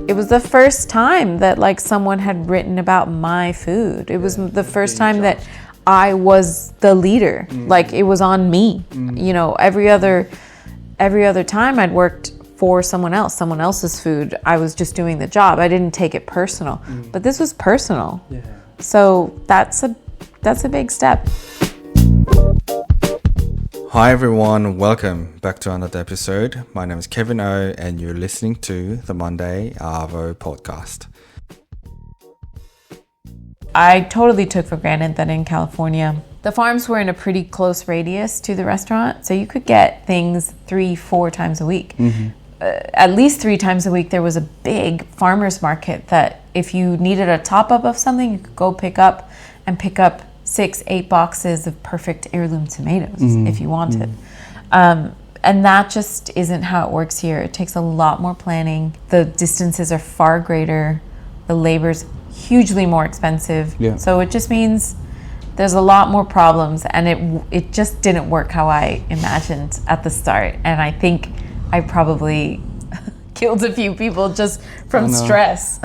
It was the first time that like someone had written about my food. It was the first time that I was the leader. Like it was on me. You know, every other time I'd worked for someone else's food. I was just doing the job. I didn't take it personal. But this was personal. Yeah. So that's a big step. Hi everyone, welcome back to another episode. My name is Kevin O and you're listening to the Monday Arvo podcast. I totally took for granted that in California, the farms were in a pretty close radius to the restaurant, so you could get things 3-4 times a week. At least 3 times a week, there was a big farmer's market that if you needed a top-up of something, you could go pick up 6-8 boxes of perfect heirloom tomatoes if you wanted. And that just isn't how it works here. It takes a lot more planning. The distances are far greater. The labor's hugely more expensive. Yeah. So it just means there's a lot more problems, and it just didn't work how I imagined at the start. And I think I probably killed a few people just from stress.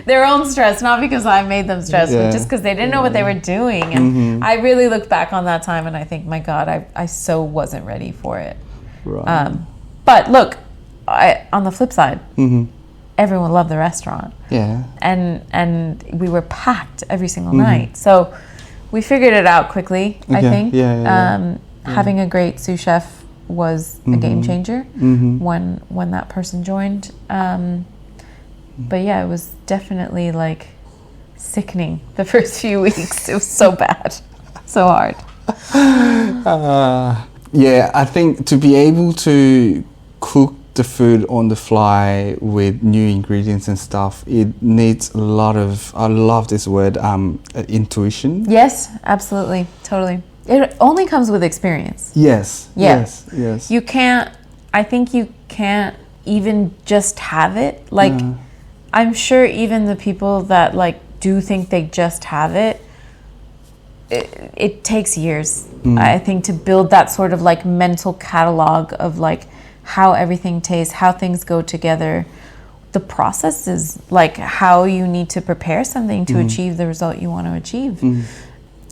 Their own stress, not because I made them stress, but just because they didn't know what they were doing. And I really look back on that time and I think, my God, I so wasn't ready for it. Right. But look, on the flip side, everyone loved the restaurant. Yeah. And we were packed every single night. So we figured it out quickly, I think. Having a great sous chef was a game changer when that person joined. But yeah, it was definitely like sickening the first few weeks. It was so bad, so hard. Yeah, I think to be able to cook the food on the fly with new ingredients and stuff, it needs a lot of, I love this word, intuition. Yes, absolutely, totally. It only comes with experience. Yes. You can't even just have it. Like, I'm sure even the people that like do think they just have it, it takes years, I think, to build that sort of like mental catalog of like how everything tastes, how things go together. The process is like how you need to prepare something to achieve the result you want to achieve.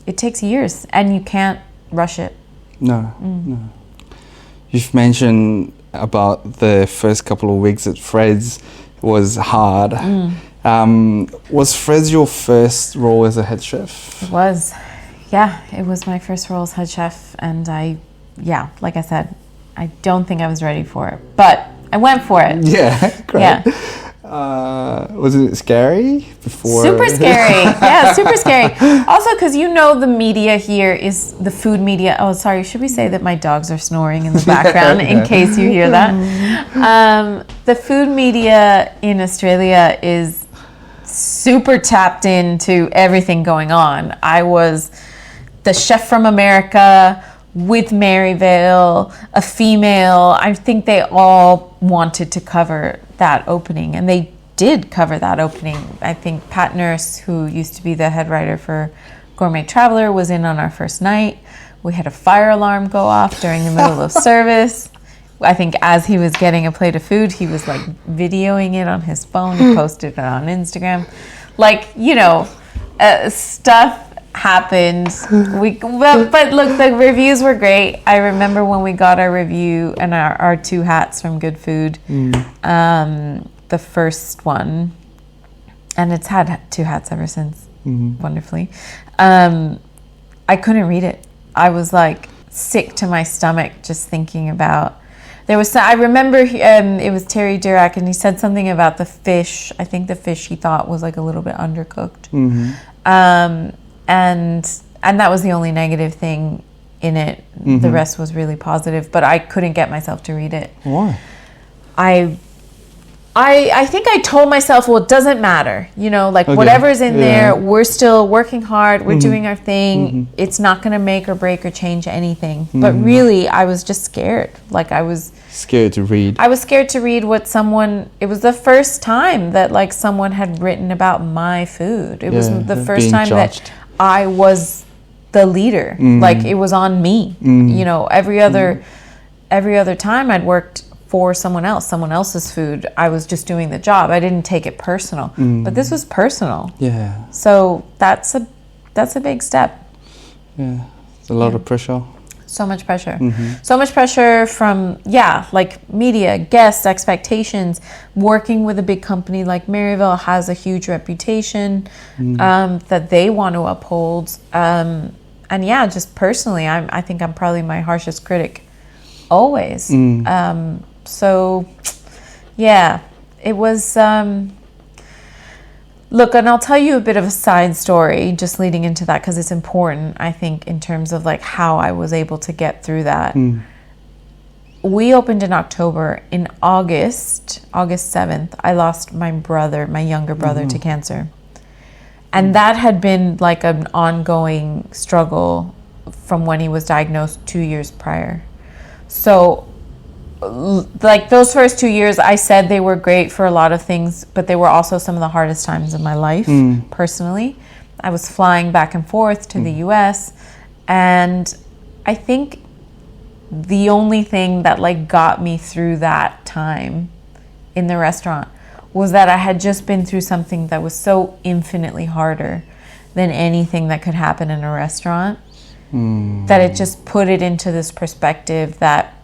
It takes years, and you can't rush it. No. You've mentioned about the first couple of weeks at Fred's was hard. Was Fred's your first role as a head chef? It was. Yeah, it was my first role as head chef, and like I said, I don't think I was ready for it, but I went for it. Yeah, great. Yeah. Was it scary before? Super scary. Yeah, super scary. Also, because the media here is the food media. Oh, sorry. Should we say that my dogs are snoring in the background in case you hear that? The food media in Australia is super tapped into everything going on. I was the chef from America with Maryvale, a female. I think they all wanted to cover that opening, and they did cover that opening. I think Pat Nurse, who used to be the head writer for Gourmet Traveler, was in on our first night. We had a fire alarm go off during the middle of service. I think as he was getting a plate of food, he was like videoing it on his phone. He posted it on Instagram. Like, stuff happened. But look, the reviews were great. I remember when we got our review and our 2 hats from Good Food, the first one, and it's had 2 hats ever since, wonderfully. I couldn't read it. I was like sick to my stomach just thinking about. I remember it was Terry Dirac, and he said something about the fish. I think the fish he thought was like a little bit undercooked. And that was the only negative thing in it. The rest was really positive, but I couldn't get myself to read it. Why? I think I told myself, well, it doesn't matter. Whatever's in there, we're still working hard. We're doing our thing. It's not going to make or break or change anything. But really, I was just scared. Like, I was scared to read. I was scared to read what it was the first time that like someone had written about my food. It was the first time judged. That I was the leader. Like, it was on me. Every other time I'd worked for someone else's food. I was just doing the job. I didn't take it personal, but this was personal. Yeah. So that's a big step. Yeah. It's a lot of pressure. So much pressure. So much pressure from, like media, guests, expectations. Working with a big company like Maryville has a huge reputation that they want to uphold. And just personally, I think I'm probably my harshest critic always. So, it was... Look, and I'll tell you a bit of a side story just leading into that because it's important, I think, in terms of like how I was able to get through that. We opened in October. In August 7th, I lost my younger brother to cancer. And that had been like an ongoing struggle from when he was diagnosed 2 years prior. So like those first 2 years, I said they were great for a lot of things, but they were also some of the hardest times of my life personally. I was flying back and forth to the US, and I think the only thing that like got me through that time in the restaurant was that I had just been through something that was so infinitely harder than anything that could happen in a restaurant, that it just put it into this perspective that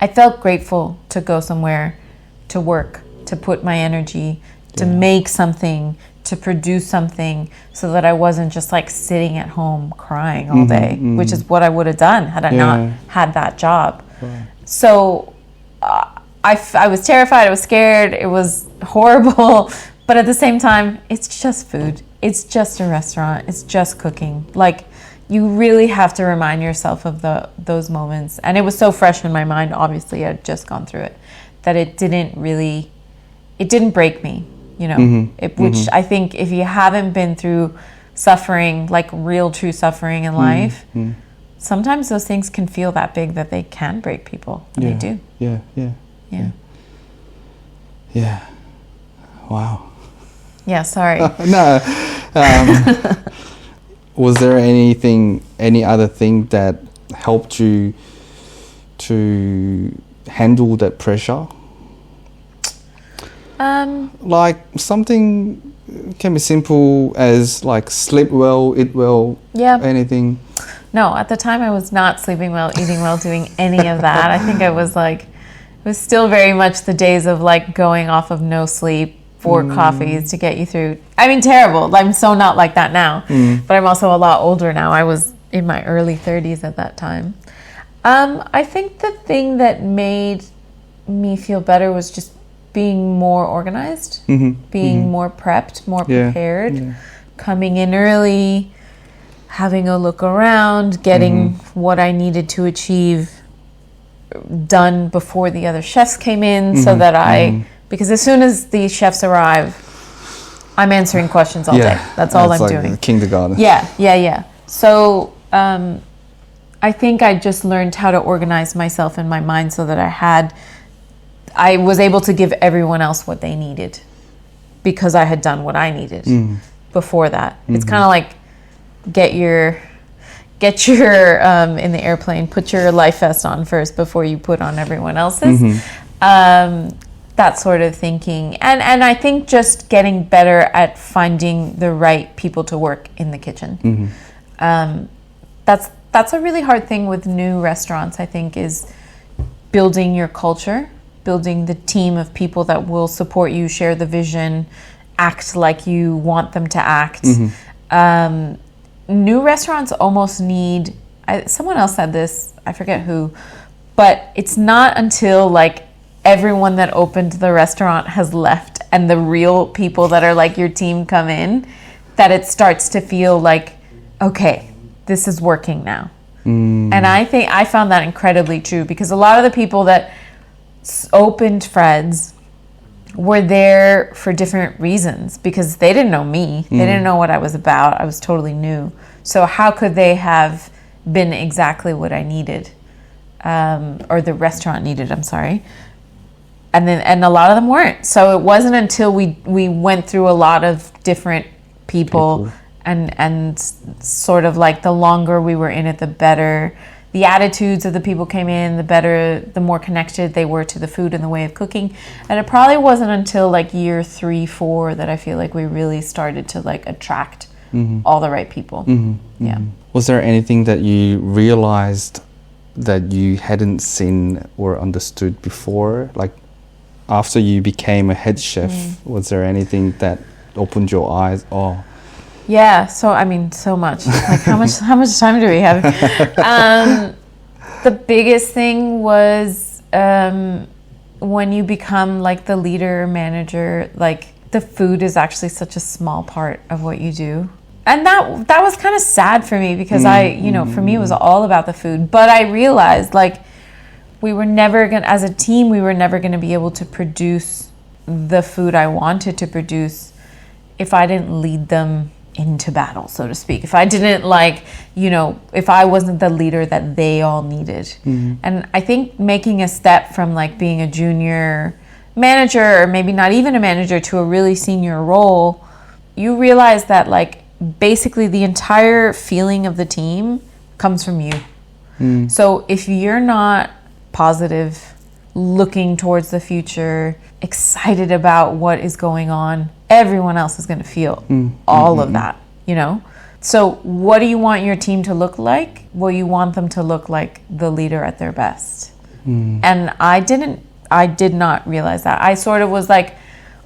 I felt grateful to go somewhere, to work, to put my energy, to make something, to produce something, so that I wasn't just like sitting at home crying all day, which is what I would have done had I not had that job. Right. So I was terrified, I was scared, it was horrible, but at the same time, it's just food. It's just a restaurant. It's just cooking. Like, you really have to remind yourself of those moments. And it was so fresh in my mind, obviously I had just gone through it, that it didn't break me, which I think if you haven't been through suffering, like real true suffering in life, sometimes those things can feel that big that they can break people. And they do. Yeah. Wow. Yeah, sorry. No. Was there any other thing that helped you to handle that pressure? Like something can be simple as like sleep well, eat well, anything. No, at the time I was not sleeping well, eating well, doing any of that. I think it was still very much the days of like going off of no sleep, 4 coffees to get you through. I mean, terrible. I'm so not like that now, but I'm also a lot older now. I was in my early 30s at that time. I think the thing that made me feel better was just being more organized, being more prepped, more prepared, coming in early, having a look around, getting what I needed to achieve done before the other chefs came in, so that because as soon as the chefs arrive, I'm answering questions all day. That's all I'm doing. Kindergarten. Yeah. So I think I just learned how to organize myself in my mind so that I was able to give everyone else what they needed because I had done what I needed before that. It's kind of like get your in the airplane, put your life vest on first before you put on everyone else's. That sort of thinking. And I think just getting better at finding the right people to work in the kitchen. That's a really hard thing with new restaurants, I think, is building your culture, building the team of people that will support you, share the vision, act like you want them to act. New restaurants almost need, someone else said this, I forget who, but it's not until like everyone that opened the restaurant has left and the real people that are like your team come in that it starts to feel like, okay, this is working now. And I think I found that incredibly true because a lot of the people that opened Fred's were there for different reasons because they didn't know me. They didn't know what I was about. I was totally new. So how could they have been exactly what I needed? Or the restaurant needed, I'm sorry. And a lot of them weren't. So it wasn't until we went through a lot of different people. And sort of like the longer we were in it, the better the attitudes of the people came in, the more connected they were to the food and the way of cooking. And it probably wasn't until like year 3, 4 that I feel like we really started to like attract all the right people. Yeah. Was there anything that you realized that you hadn't seen or understood before? Like after you became a head chef, was there anything that opened your eyes? Oh, yeah. So I mean, so much. Like how much time do we have? The biggest thing was when you become like the leader, manager. Like the food is actually such a small part of what you do. And that was kind of sad for me because for me it was all about the food. But I realized like we were never going to, as a team, we were never going to be able to produce the food I wanted to produce if I didn't lead them into battle, so to speak. If I didn't if I wasn't the leader that they all needed. And I think making a step from like being a junior manager or maybe not even a manager to a really senior role, you realize that like basically the entire feeling of the team comes from you. So if you're not positive, looking towards the future, excited about what is going on, everyone else is going to feel all of that, So what do you want your team to look like? Well, you want them to look like the leader at their best. And I did not realize that. I sort of was like,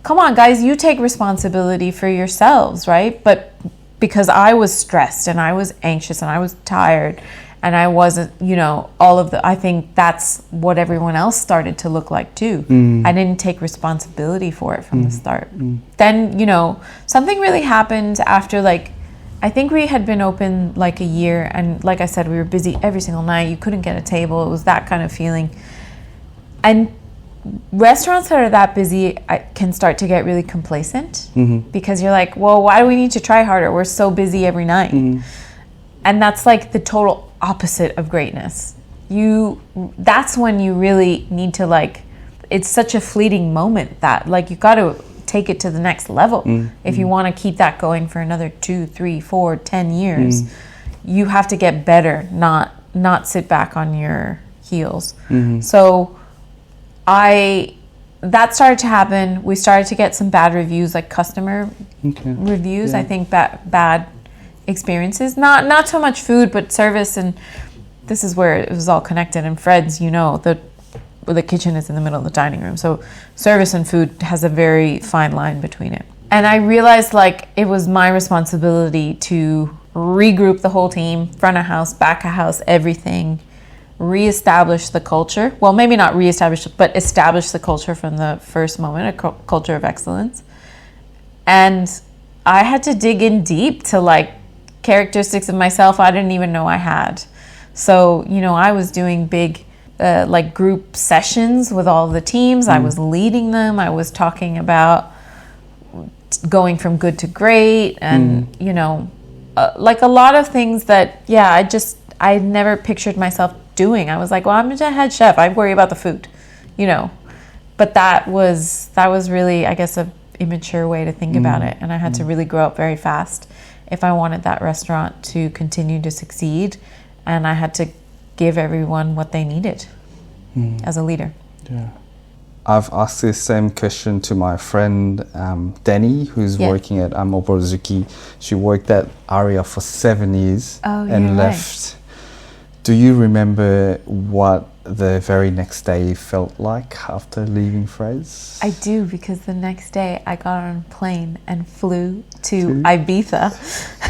come on, guys, you take responsibility for yourselves, right? But because I was stressed and I was anxious and I was tired and I wasn't, I think that's what everyone else started to look like too. I didn't take responsibility for it from the start. Then, something really happened after I think we had been open like a year, and like I said, we were busy every single night. You couldn't get a table. It was that kind of feeling. And restaurants that are that busy can start to get really complacent because you're like, well, why do we need to try harder? We're so busy every night. And that's like the total opposite of greatness. That's when you really need to it's such a fleeting moment that you got to take it to the next level. If you want to keep that going for another 2, 3, 4, 10 years, you have to get better, not sit back on your heels. So that started to happen. We started to get some bad reviews, like customer reviews. I think bad experiences, not so much food, but service. And this is where it was all connected. And Fred's, the kitchen is in the middle of the dining room, so service and food has a very fine line between it. And I realized it was my responsibility to regroup the whole team, front of house, back of house, everything, reestablish the culture. Well, maybe not reestablish, but establish the culture from the first moment, a culture of excellence. And I had to dig in deep to characteristics of myself I didn't even know I had. So, I was doing big group sessions with all the teams. I was leading them. I was talking about going from good to great and, a lot of things that, I never pictured myself doing. I was like, well, I'm a head chef. I worry about the food, But that was really, I guess, a immature way to think about it. And I had to really grow up very fast if I wanted that restaurant to continue to succeed. And I had to give everyone what they needed as a leader. Yeah. I've asked this same question to my friend Danny, who's working at Oborozuki. She worked at Aria for 7 years and left. Do you remember what the very next day felt like after leaving Fred's? I do, because the next day I got on a plane and flew to Ibiza.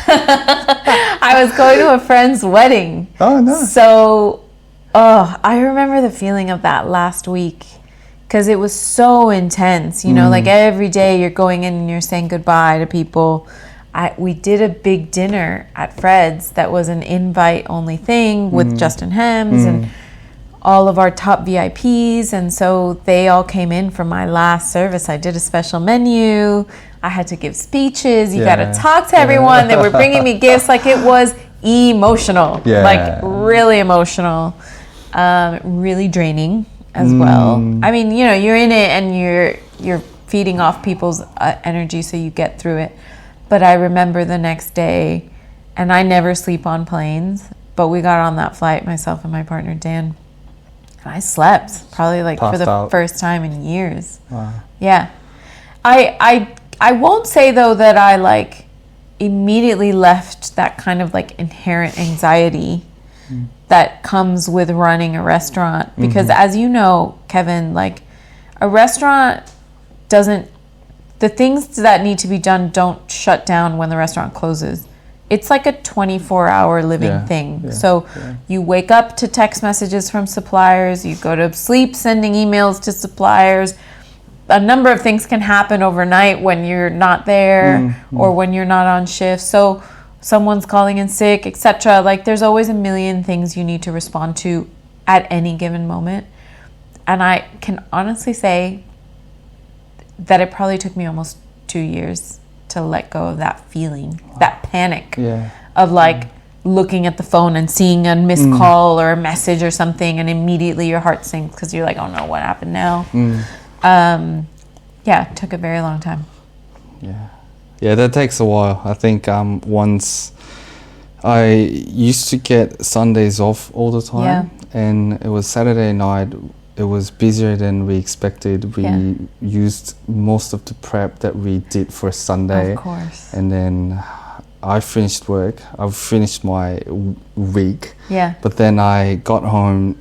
I was going to a friend's wedding. Oh, no. So, I remember the feeling of that last week because it was so intense. Every day you're going in and you're saying goodbye to people. We did a big dinner at Fred's that was an invite-only thing with Justin Hems and all of our top VIPs, and so they all came in for my last service. I did a special menu. I had to give speeches. You got to talk to everyone. They were bringing me gifts. It was emotional, really emotional, really draining as well. I mean, you're in it and you're feeding off people's energy, so you get through it. But I remember the next day, and I never sleep on planes. But we got on that flight, myself and my partner Dan, and I slept probably like Passed for the out. first time in years. Wow. Yeah. I won't say though that I like immediately left that kind of like inherent anxiety that comes with running a restaurant, because as you know, Kevin, like a restaurant doesn't, the things that need to be done don't shut down when the restaurant closes. It's like a 24-hour living thing. So you wake up to text messages from suppliers, you go to sleep sending emails to suppliers. A number of things can happen overnight when you're not there or when you're not on shift. So someone's calling in sick, etc. Like there's always a million things you need to respond to at any given moment. And I can honestly say that it probably took me almost 2 years to let go of that feeling, that panic of like looking at the phone and seeing a missed call or a message or something, and immediately your heart sinks because you're like, oh no, what happened now? It took a very long time. Yeah, that takes a while. I think once I used to get Sundays off all the time, and it was Saturday night. It was busier than we expected. We used most of the prep that we did for Sunday. Of course. And then I finished work. I finished my week. Yeah. But then I got home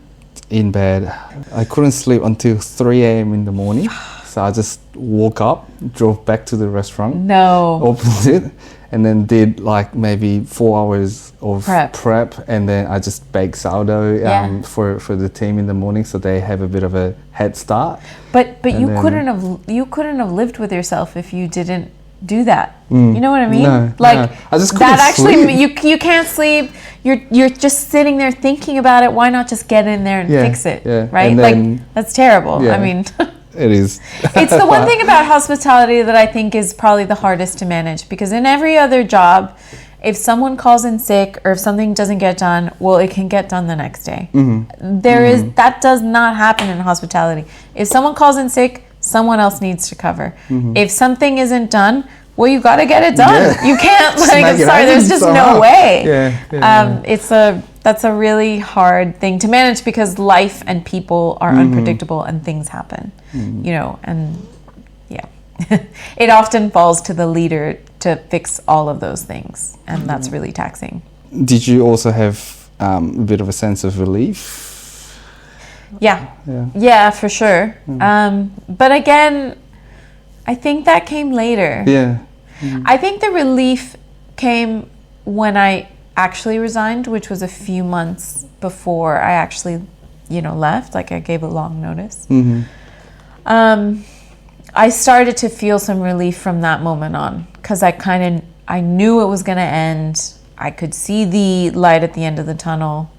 in bed. I couldn't sleep until 3 a.m. in the morning. So I just woke up, drove back to the restaurant. No. Opened it, and then did like maybe 4 hours of prep, and then I just baked sourdough for the team in the morning, so they have a bit of a head start. But you couldn't have lived with yourself if you didn't do that. You know what I mean? No, like I just couldn't that actually sleep. you can't sleep. You're just sitting there thinking about it. Why not just get in there and fix it? Yeah. Right? And then, like that's terrible. Yeah. I mean. It is. It's the one thing about hospitality that I think is probably the hardest to manage, because in every other job, if someone calls in sick or if something doesn't get done, well, it can get done the next day. That does not happen in hospitality. If someone calls in sick, someone else needs to cover. If something isn't done, well, you got to get it done. Yeah. You can't there's just no way. That's a really hard thing to manage, because life and people are unpredictable and things happen, you know, and it often falls to the leader to fix all of those things, and that's really taxing. Did you also have a bit of a sense of relief? Yeah, for sure. But again, I think that came later. I think the relief came when I actually resigned, which was a few months before I actually, left. Like I gave a long notice. I started to feel some relief from that moment on, because I knew it was going to end. I could see the light at the end of the tunnel.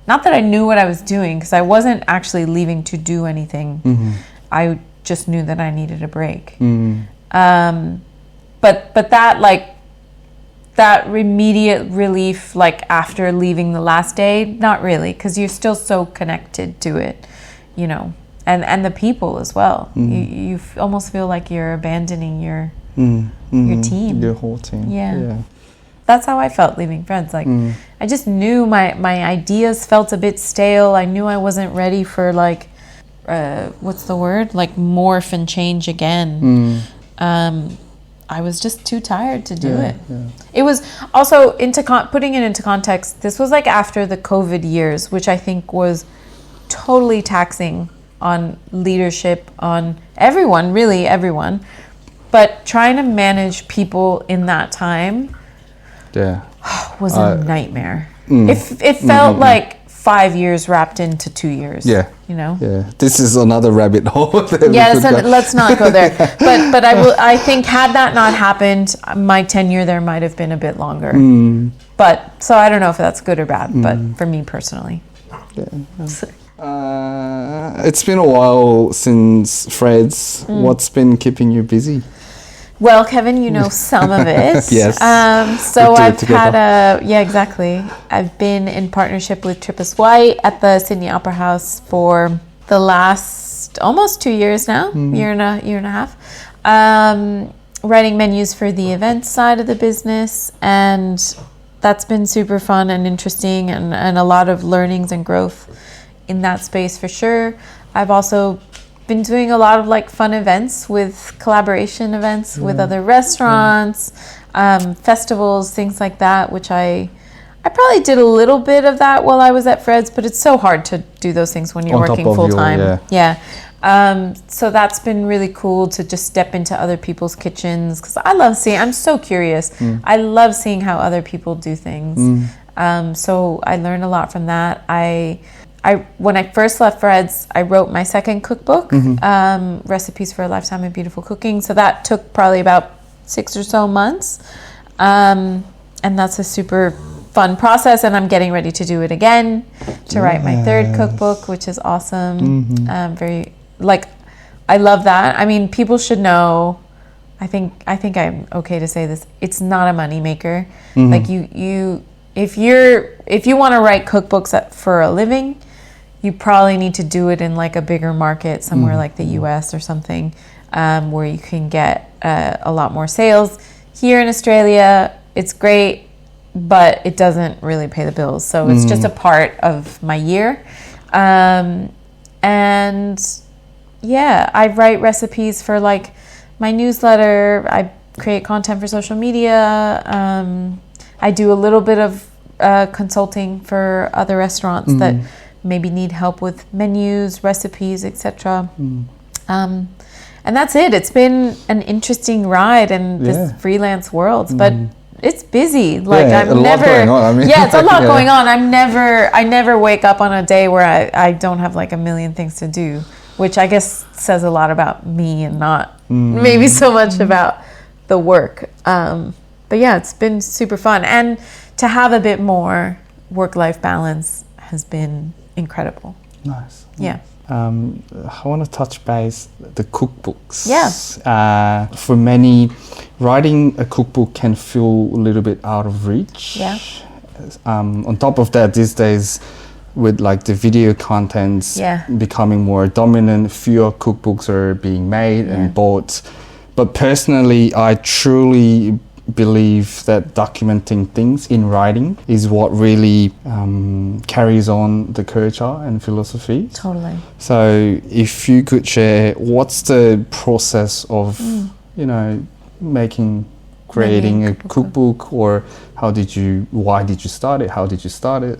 Not that I knew what I was doing, because I wasn't actually leaving to do anything. I just knew that I needed a break. But that immediate relief, like after leaving the last day, not really, because you're still so connected to it, and the people as well. You almost feel like you're abandoning your team, your whole team. Yeah. That's how I felt leaving Friends. Like I just knew my ideas felt a bit stale. I knew I wasn't ready for what's the word, like morph and change again. I was just too tired to do it. It was also, putting it into context, this was like after the COVID years, which I think was totally taxing on leadership, on everyone, really everyone. But trying to manage people in that time was a nightmare. It felt like 5 years wrapped into 2 years. This is another rabbit hole. Let's not go there. But I think had that not happened, my tenure there might have been a bit longer. But so I don't know if that's good or bad, but for me personally. It's been a while since Fred's. What's been keeping you busy? Well, Kevin, you know some of it. Yes. So I've had exactly. I've been in partnership with Trippus White at the Sydney Opera House for the last almost 2 years now, year and a half. Writing menus for the events side of the business, and that's been super fun and interesting, and a lot of learnings and growth in that space for sure. I've also been doing a lot of like fun events with collaboration events with other restaurants, festivals, things like that, which I probably did a little bit of that while I was at Fred's, but it's so hard to do those things when you're working full time. So that's been really cool to just step into other people's kitchens, because I love seeing, I'm so curious. I love seeing how other people do things. So I learned a lot from that. When I first left Fred's, I wrote my second cookbook, Recipes for a Lifetime of Beautiful Cooking. So that took probably about 6 or so months. And that's a super fun process, and I'm getting ready to do it again to write my third cookbook, which is awesome. I love that. I mean, people should know, I think I'm okay to say this, it's not a money maker. Like if you want to write cookbooks for a living, you probably need to do it in like a bigger market somewhere like the US or something, where you can get a lot more sales. Here in Australia, it's great, but it doesn't really pay the bills. So it's just a part of my year. And yeah, I write recipes for like my newsletter. I create content for social media. I do a little bit of consulting for other restaurants that maybe need help with menus, recipes, etc. And that's it. It's been an interesting ride in this freelance world, but it's busy. Like I'm never. Going on. I mean, it's a lot going on. I never wake up on a day where I don't have like a million things to do, which I guess says a lot about me and not maybe so much about the work. But yeah, it's been super fun, and to have a bit more work-life balance has been incredible. Nice. Yeah. I want to touch base the cookbooks. Yeah. For many, writing a cookbook can feel a little bit out of reach. Yeah. On top of that, these days, with like the video contents becoming more dominant, fewer cookbooks are being made and bought. But personally, I truly believe that documenting things in writing is what really carries on the culture and philosophy. Totally. So if you could share, what's the process of, creating a cookbook, or why did you start it? How did you start it?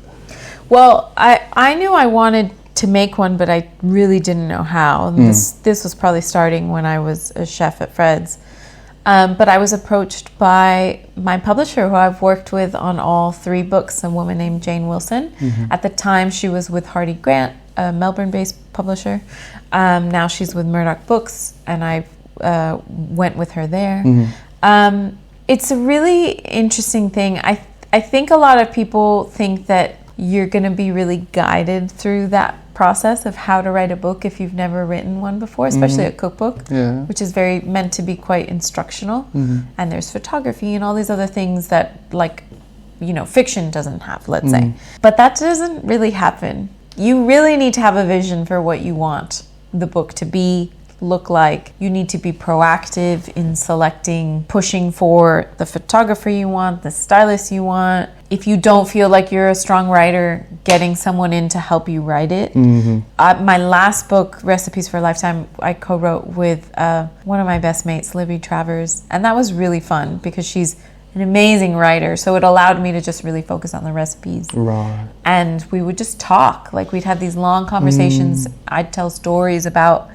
Well, I knew I wanted to make one, but I really didn't know how. This was probably starting when I was a chef at Fred's. But I was approached by my publisher, who I've worked with on all 3 books, a woman named Jane Wilson. At the time, she was with Hardy Grant, a Melbourne-based publisher. Now she's with Murdoch Books, and I went with her there. It's a really interesting thing. I think a lot of people think that you're going to be really guided through that process of how to write a book if you've never written one before, especially a cookbook, which is very meant to be quite instructional. And there's photography and all these other things that, like, fiction doesn't have, let's say. But that doesn't really happen. You really need to have a vision for what you want the book to be, look like. You need to be proactive in selecting, pushing for the photographer you want, the stylist you want. If you don't feel like you're a strong writer, getting someone in to help you write it. My last book, Recipes for a Lifetime, I co-wrote with one of my best mates, Livy Travers, and that was really fun because she's an amazing writer, so it allowed me to just really focus on the recipes. Right. And we would just talk. Like, we'd have these long conversations. I'd tell stories about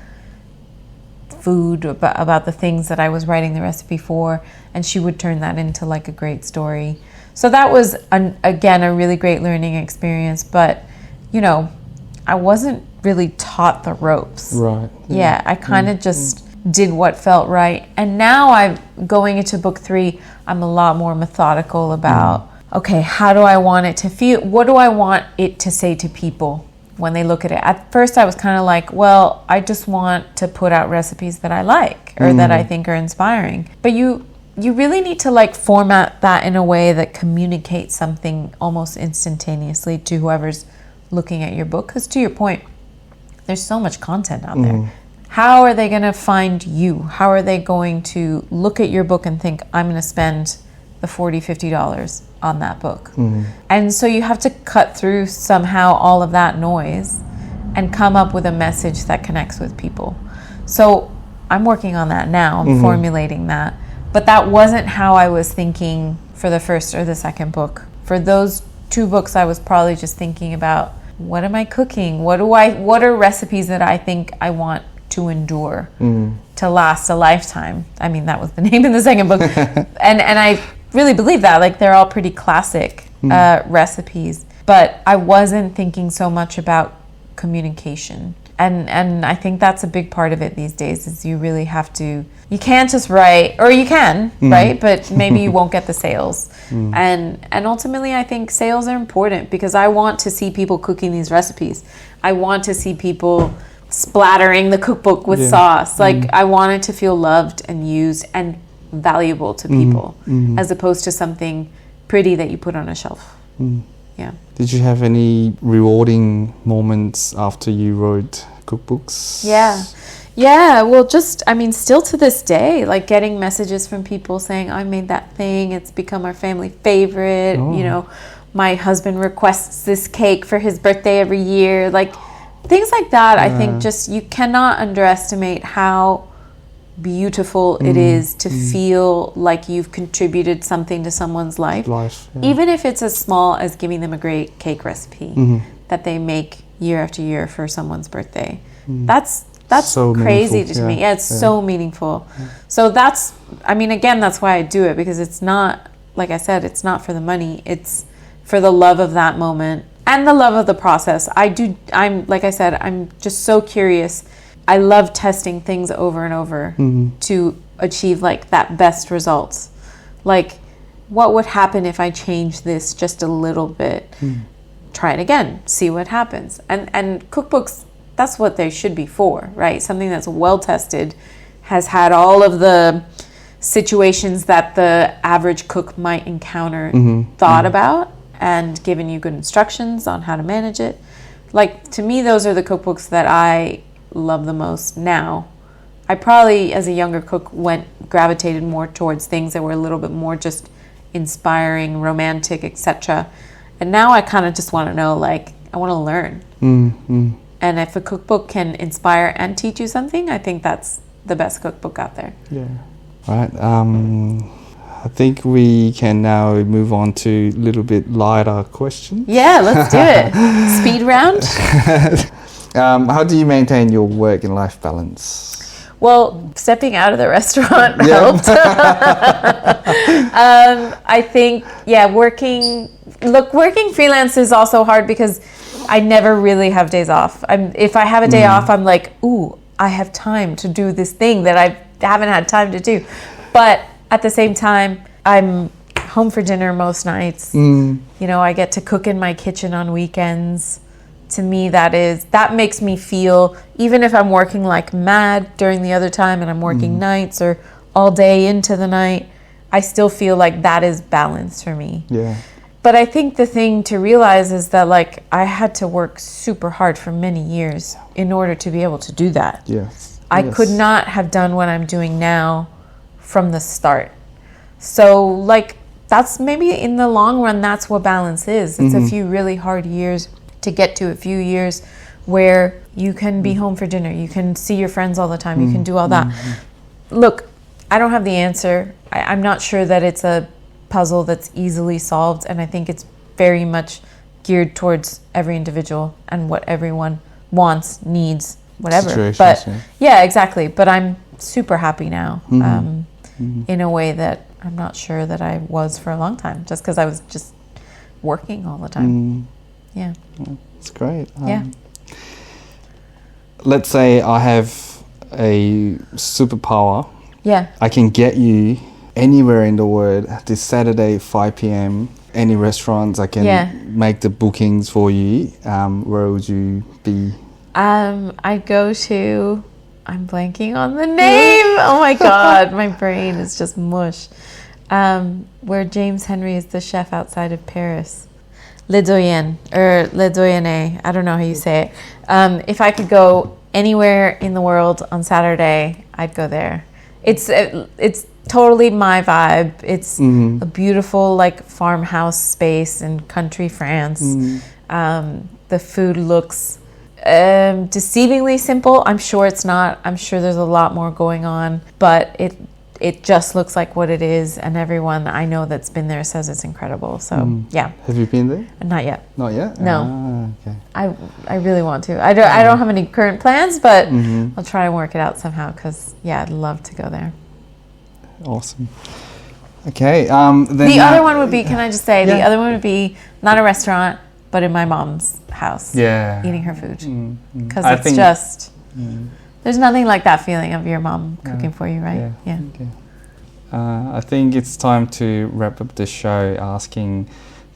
food, about the things that I was writing the recipe for, and she would turn that into like a great story. So that was, again, a really great learning experience, but, I wasn't really taught the ropes. Right. Yeah, I kind of just did what felt right. And now I'm going into book 3, I'm a lot more methodical about, okay, how do I want it to feel? What do I want it to say to people when they look at it? At first I was kind of like, well, I just want to put out recipes that I like or that I think are inspiring. But you really need to like format that in a way that communicates something almost instantaneously to whoever's looking at your book. Because to your point, there's so much content out there. How are they going to find you? How are they going to look at your book and think, I'm going to spend the $40-50 on that book. And so you have to cut through somehow all of that noise and come up with a message that connects with people. So I'm working on that now. I'm formulating that. But that wasn't how I was thinking for the first or the second book. For those 2 books, I was probably just thinking about, what am I cooking? What are recipes that I think I want to endure, to last a lifetime? I mean, that was the name in the second book. and I really believe that. Like, they're all pretty classic recipes. But I wasn't thinking so much about communication. And I think that's a big part of it these days, is you really have to, you can't just write, or you can, right? But maybe you won't get the sales. And ultimately, I think sales are important, because I want to see people cooking these recipes. I want to see people splattering the cookbook with sauce. Like, I want it to feel loved and used and valuable to people, as opposed to something pretty that you put on a shelf. Yeah. Did you have any rewarding moments after you wrote cookbooks? Yeah, well, just, I mean, still to this day, like, getting messages from people saying, I made that thing, it's become our family favorite, you know, my husband requests this cake for his birthday every year, like, things like that. I think just, you cannot underestimate how beautiful it is to feel like you've contributed something to someone's life. Even if it's as small as giving them a great cake recipe that they make year after year for someone's birthday. That's so crazy to me. It's so meaningful. So that's, I mean, again, that's why I do it, because it's not, like I said, it's not for the money. It's for the love of that moment and the love of the process. I'm like I said, I'm just so curious. I love testing things over and over to achieve, like, that best results. Like, what would happen if I change this just a little bit? Try it again, see what happens. And cookbooks, that's what they should be for, right? Something that's well tested, has had all of the situations that the average cook might encounter thought about, and given you good instructions on how to manage it. Like, to me, those are the cookbooks that I love the most now. I probably, as a younger cook, gravitated more towards things that were a little bit more just inspiring, romantic, etc. And now I kind of just want to know, like, I want to learn. And if a cookbook can inspire and teach you something, I think that's the best cookbook out there. Yeah. Right. I think we can now move on to a little bit lighter questions. Yeah, let's do it. Speed round. How do you maintain your work and life balance? Well, stepping out of the restaurant helped. I think, working freelance is also hard, because I never really have days off. If I have a day off, I'm like, ooh, I have time to do this thing that I haven't had time to do. But at the same time, I'm home for dinner most nights. You know, I get to cook in my kitchen on weekends. To me, that makes me feel, even if I'm working like mad during the other time and I'm working nights or all day into the night, I still feel like that is balance for me. Yeah. But I think the thing to realize is that, like, I had to work super hard for many years in order to be able to do that. Yes. I could not have done what I'm doing now from the start. So, like, that's maybe in the long run, that's what balance is. It's a few really hard years to get to a few years where you can be home for dinner, you can see your friends all the time, you can do all that. Look, I don't have the answer. I'm not sure that it's a puzzle that's easily solved, and I think it's very much geared towards every individual and what everyone wants, needs, whatever. But yeah, exactly. But I'm super happy now, in a way that I'm not sure that I was for a long time, just because I was just working all the time. Yeah. It's great. Yeah. Let's say I have a superpower. Yeah. I can get you anywhere in the world this Saturday, 5 p.m. Any restaurants, I can make the bookings for you. Where would you be? I'd go to, I'm blanking on the name. Oh my God, my brain is just mush. Where James Henry is the chef outside of Paris. Le Doyen, or Le Doyenné, I don't know how you say it. If I could go anywhere in the world on Saturday, I'd go there. It's totally my vibe. It's a beautiful like farmhouse space in country France. The food looks deceivingly simple. I'm sure it's not. I'm sure there's a lot more going on, but it just looks like what it is, and everyone I know that's been there says it's incredible. So yeah. Have you been there? Not yet. Not yet? No. Okay. I really want to. I don't have any current plans, but I'll try and work it out somehow because I'd love to go there. Awesome. Okay. Then the other one would be, can I just say, the Yeah. other one would be not a restaurant, but in my mom's house. Yeah. Eating her food. Because I it's think- just, there's nothing like that feeling of your mom cooking for you, right? Yeah. Okay. I think it's time to wrap up the show asking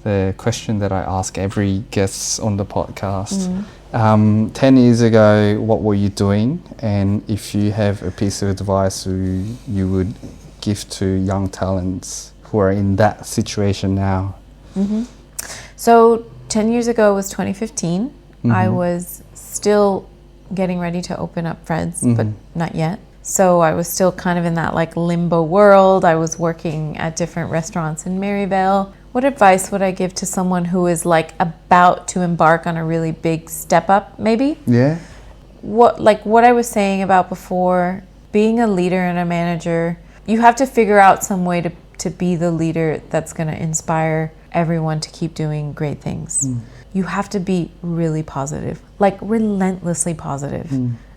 the question that I ask every guest on the podcast. 10 years ago, what were you doing? And if you have a piece of advice you would give to young talents who are in that situation now? So 10 years ago was 2015. I was still getting ready to open up Fred's, but not yet. So I was still kind of in that like limbo world. I was working at different restaurants in Maryvale. What advice would I give to someone who is like about to embark on a really big step up, maybe? Yeah. What I was saying about before, being a leader and a manager, you have to figure out some way to be the leader that's going to inspire everyone to keep doing great things. You have to be really positive, like relentlessly positive.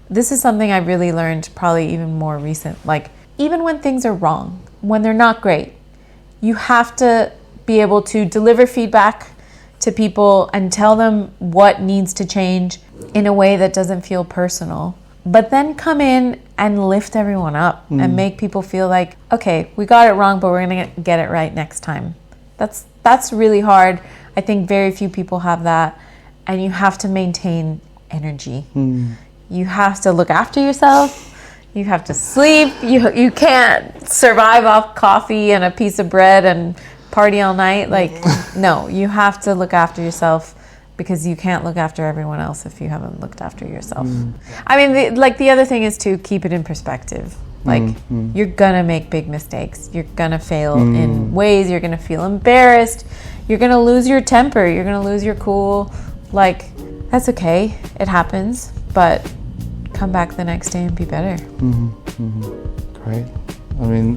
This is something I really learned probably even more recent. Like, even when things are wrong, when they're not great, you have to be able to deliver feedback to people and tell them what needs to change in a way that doesn't feel personal. But then come in and lift everyone up and make people feel like, okay, we got it wrong, but we're going to get it right next time. That's really hard. I think very few people have that. And you have to maintain energy. You have to look after yourself. You have to sleep. You can't survive off coffee and a piece of bread and party all night. Like, no, you have to look after yourself because you can't look after everyone else if you haven't looked after yourself. I mean, the other thing is to keep it in perspective. Like, you're gonna make big mistakes. You're gonna fail in ways. You're gonna feel embarrassed. You're gonna lose your temper. You're gonna lose your cool. Like, that's okay. It happens. But come back the next day and be better. Great. I mean,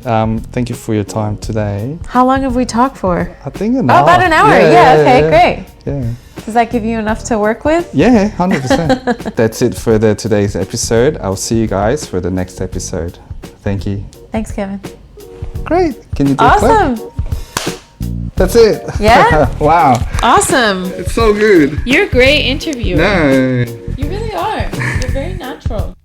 thank you for your time today. How long have we talked for? I think an hour. Oh, about an hour. Yeah, okay, great. Yeah. Does that give you enough to work with? Yeah, 100%. That's it for today's episode. I'll see you guys for the next episode. Thank you. Thanks, Kevin. Great. Can you do a clap? Awesome. That's it. Yeah? Wow. Awesome. It's so good. You're a great interviewer. No. You really are. You're very natural.